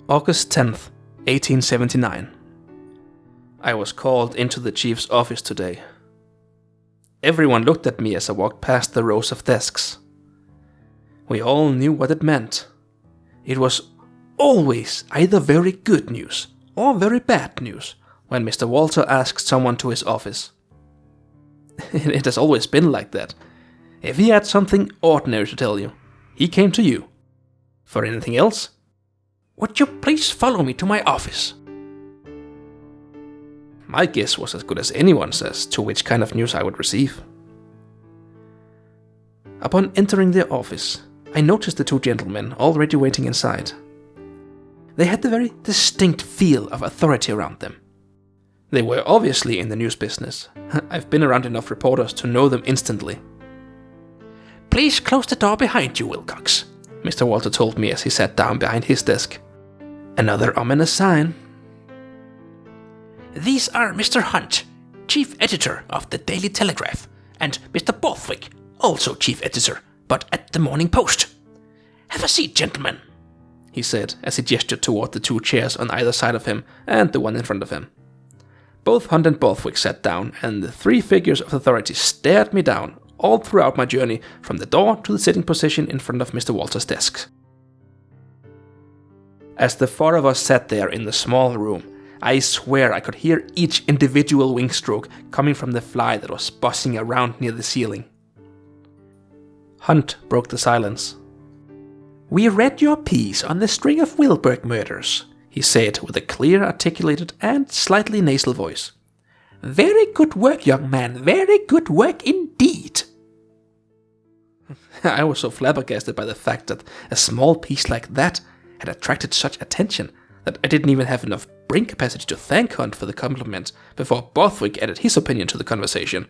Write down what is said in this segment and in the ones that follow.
August 10th, 1879. I was called into the chief's office today. Everyone looked at me as I walked past the rows of desks. We all knew what it meant. It was always either very good news or very bad news when Mr. Walter asked someone to his office. It has always been like that. If he had something ordinary to tell you, he came to you. For anything else, would you please follow me to my office? My guess was as good as anyone's as to which kind of news I would receive. Upon entering their office, I noticed the two gentlemen already waiting inside. They had the very distinct feel of authority around them. They were obviously in the news business. I've been around enough reporters to know them instantly. Please close the door behind you, Willcox, Mr. Walter told me as he sat down behind his desk. Another ominous sign. These are Mr. Hunt, chief editor of the Daily Telegraph, and Mr. Borthwick, also chief editor, but at the Morning Post. Have a seat, gentlemen, he said as he gestured toward the two chairs on either side of him and the one in front of him. Both Hunt and Borthwick sat down, and the three figures of authority stared me down all throughout my journey from the door to the sitting position in front of Mr. Walter's desk. As the four of us sat there in the small room, I swear I could hear each individual wingstroke coming from the fly that was buzzing around near the ceiling. Hunt broke the silence. We read your piece on the string of Wilburg murders, he said with a clear, articulated and slightly nasal voice. Very good work, young man, very good work indeed. I was so flabbergasted by the fact that a small piece like that had attracted such attention that I didn't even have enough brain capacity to thank Hunt for the compliment before Borthwick added his opinion to the conversation.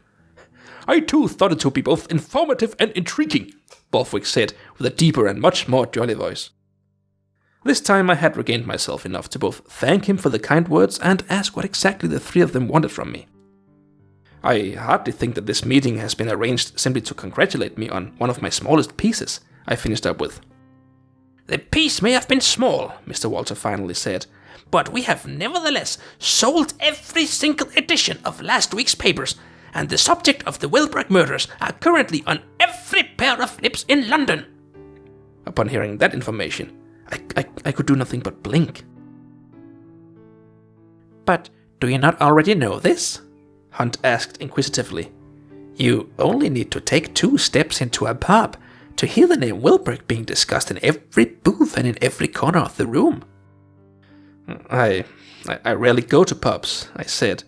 I too thought it to be both informative and intriguing, Borthwick said with a deeper and much more jolly voice. This time I had regained myself enough to both thank him for the kind words and ask what exactly the three of them wanted from me. I hardly think that this meeting has been arranged simply to congratulate me on one of my smallest pieces, I finished up with. The piece may have been small, Mr. Walter finally said, but we have nevertheless sold every single edition of last week's papers, and the subject of the Wilburg murders are currently on every pair of lips in London. Upon hearing that information, I could do nothing but blink. But do you not already know this? Hunt asked inquisitively. You only need to take 2 steps into a pub to hear the name Wilburg being discussed in every booth and in every corner of the room. I rarely go to pubs, I said.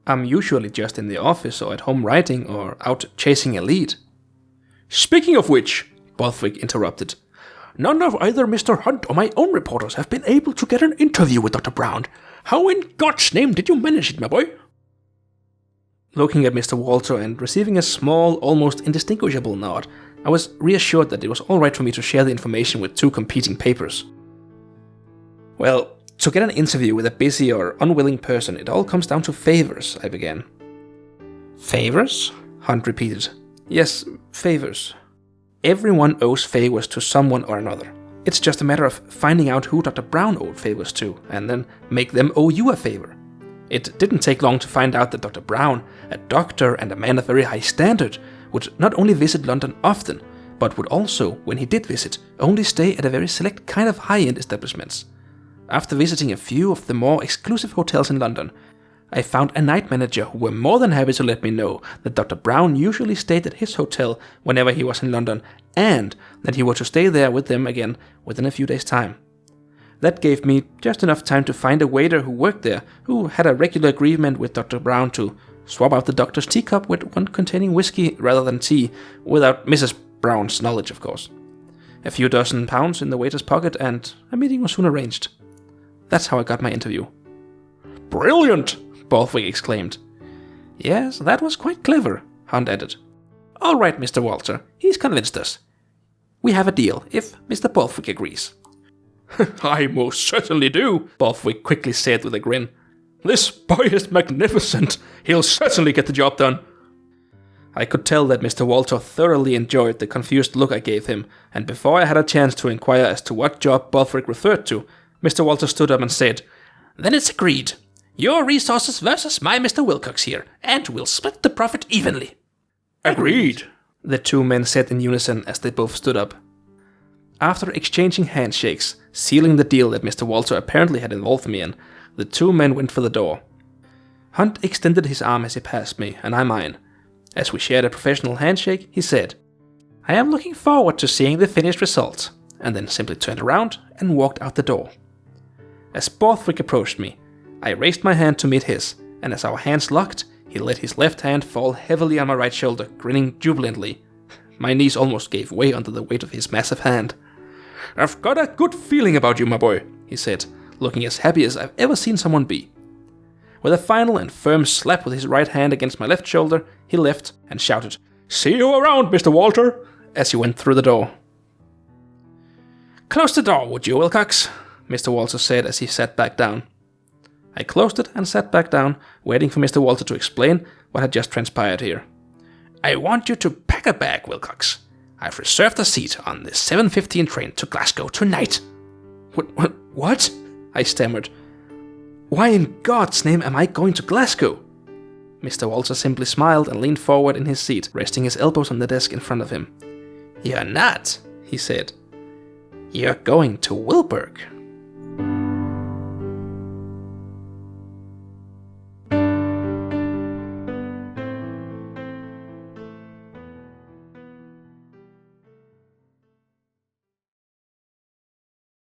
I'm usually just in the office or at home writing or out chasing a lead. Speaking of which, Borthwick interrupted, none of either Mr. Hunt or my own reporters have been able to get an interview with Dr. Brown. How in God's name did you manage it, my boy? Looking at Mr. Walter and receiving a small, almost indistinguishable nod, I was reassured that it was all right for me to share the information with 2 competing papers. Well, to get an interview with a busy or unwilling person, it all comes down to favors, I began. Favors? Hunt repeated. Yes, favors. Everyone owes favors to someone or another. It's just a matter of finding out who Dr. Brown owed favors to, and then make them owe you a favor. It didn't take long to find out that Dr. Brown, a doctor and a man of very high standard, would not only visit London often, but would also, when he did visit, only stay at a very select kind of high-end establishments. After visiting a few of the more exclusive hotels in London, I found a night manager who were more than happy to let me know that Dr. Brown usually stayed at his hotel whenever he was in London, and that he were to stay there with them again within a few days' time. That gave me just enough time to find a waiter who worked there, who had a regular agreement with Dr. Brown to swap out the doctor's teacup with one containing whiskey rather than tea, without Mrs. Brown's knowledge, of course. A few dozen pounds in the waiter's pocket, and a meeting was soon arranged. That's how I got my interview. Brilliant! Borthwick exclaimed. Yes, that was quite clever, Hunt added. All right, Mr. Walter, he's convinced us. We have a deal, if Mr. Borthwick agrees. I most certainly do, Borthwick quickly said with a grin. This boy is magnificent. He'll certainly get the job done. I could tell that Mr. Walter thoroughly enjoyed the confused look I gave him, and before I had a chance to inquire as to what job Borthwick referred to, Mr. Walter stood up and said, "Then it's agreed. Your resources versus my Mr. Willcox here, and we'll split the profit evenly." Agreed, the two men said in unison as they both stood up. After exchanging handshakes, sealing the deal that Mr. Walter apparently had involved me in, the two men went for the door. Hunt extended his arm as he passed me, and I mine. As we shared a professional handshake, he said, "I am looking forward to seeing the finished result," and then simply turned around and walked out the door. As Borthwick approached me, I raised my hand to meet his, and as our hands locked, he let his left hand fall heavily on my right shoulder, grinning jubilantly. My knees almost gave way under the weight of his massive hand. "I've got a good feeling about you, my boy," he said, looking as happy as I've ever seen someone be. With a final and firm slap with his right hand against my left shoulder, he left and shouted, "See you around, Mr. Walter," as he went through the door. "Close the door, would you, Willcox?" Mr. Walter said as he sat back down. I closed it and sat back down, waiting for Mr. Walter to explain what had just transpired here. "I want you to pack a bag, Willcox. I've reserved a seat on the 7:15 train to Glasgow tonight." What? I stammered. "Why in God's name am I going to Glasgow?" Mr. Walter simply smiled and leaned forward in his seat, resting his elbows on the desk in front of him. "You're not," he said. "You're going to Willcox."